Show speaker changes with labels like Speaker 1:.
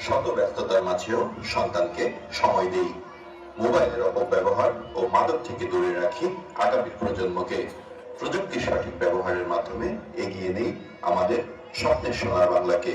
Speaker 1: শত ব্যস্ততার মাঝেও সন্তানকে সময় দেই, মোবাইলের অপব্যবহার ও মাদক থেকে দূরে রাখি আগামী প্রজন্মকে। প্রযুক্তির সঠিক ব্যবহারের মাধ্যমে এগিয়ে নেই আমাদের স্বপ্নের সোনার বাংলাকে।